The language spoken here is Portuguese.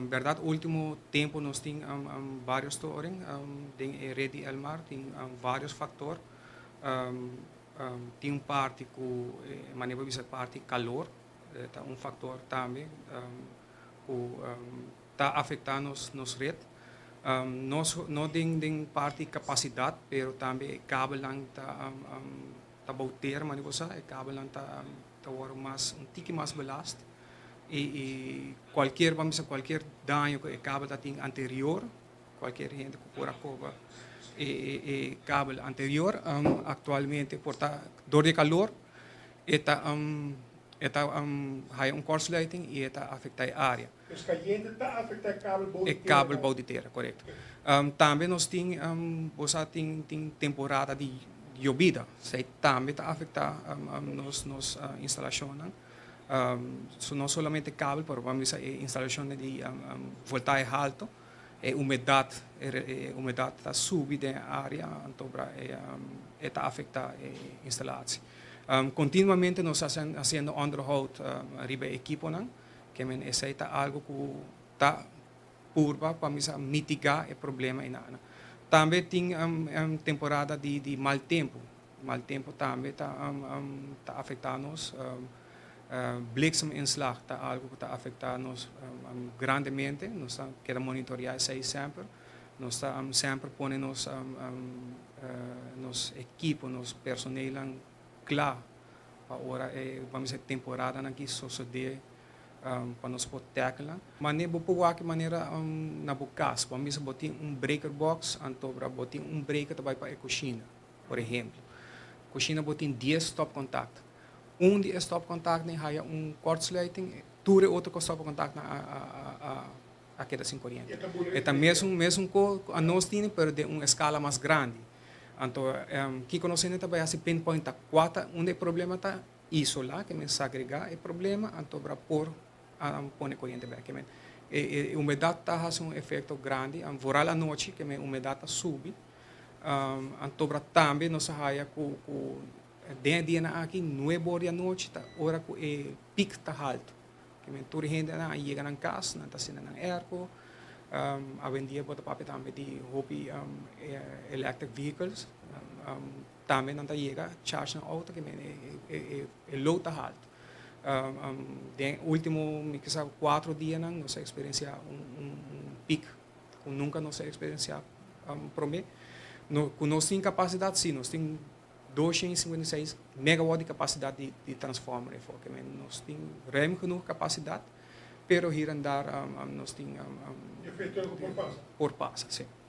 Verdade, último tempo nós temos vários storing, tem rede El Mar, tem vários fatores. Tem parte que, maneira de parte calor, tá fator também que está afetando nos rede. Nós não tem parte capacidade, pero também cabo lang tá bauter, maneira de cabo lang tá mais tique mais belast. Qualquer, vamos dizer, qualquer dano que o cabo tem anterior, qualquer gente que por acaba cabo anterior, atualmente por dor de calor, está korsluiting e está afeta a área. Dus caliente está afecta el cable É cabo bauditeira, correto. Também nós temos temporada de llovida, sei também está afeta nos instalações. Não somente cabo, mas vamos dizer instalação de voltaje alto, umidade está subida na área, então está afeta a instalação. Continuamente nós estamos fazendo onderhoud riba equipo, que é algo que está purba para mitigar o problema. Também tem temporada de mau tempo. Mau tempo também está afetando-nos. Blikseminslag está algo que está afetando-nos grandemente. Nós queremos monitorear isso sempre. Nós estamos sempre pondo nos equipos, nos personal claro para agora vamos dizer temporada aqui suceder para nós proteger. Mas nem vou que maneira na casa, vamos dizer botar breaker box, então botar breaker também para a cozinha, por exemplo. Cozinha botar 10 stop contact. De stop contact nem há kortsluiting, ture outro com stop contact na queda sem corrente. É mesmo que a nós temos pero de escala mais grande. Então, que conhecendo também assim pinpoint quatro, onde o problema está isolar, que me agregar o problema, então para pôr põe corrente back. A umidade está fazendo efeito grande, voral à noite que a umidade sube, então para também nós saia com dia aqui 9 da noite, hora que o pico está alto, que me toda gente chega na casa, não está sendo na airco. Hoje em dia pode papel também de hobby electric vehicles, também não chega charge na auto que é low tá alto. De último, me que sabe 4 dias nós experienciar pico que nunca nós experienciar promê. Com nós tem capacidade sim, nós tem 256 megawatt de capacidade de transformer, que nós tem realmente capacidade. Pero hier en daar nós temos efeito por passa. Por passa, sim.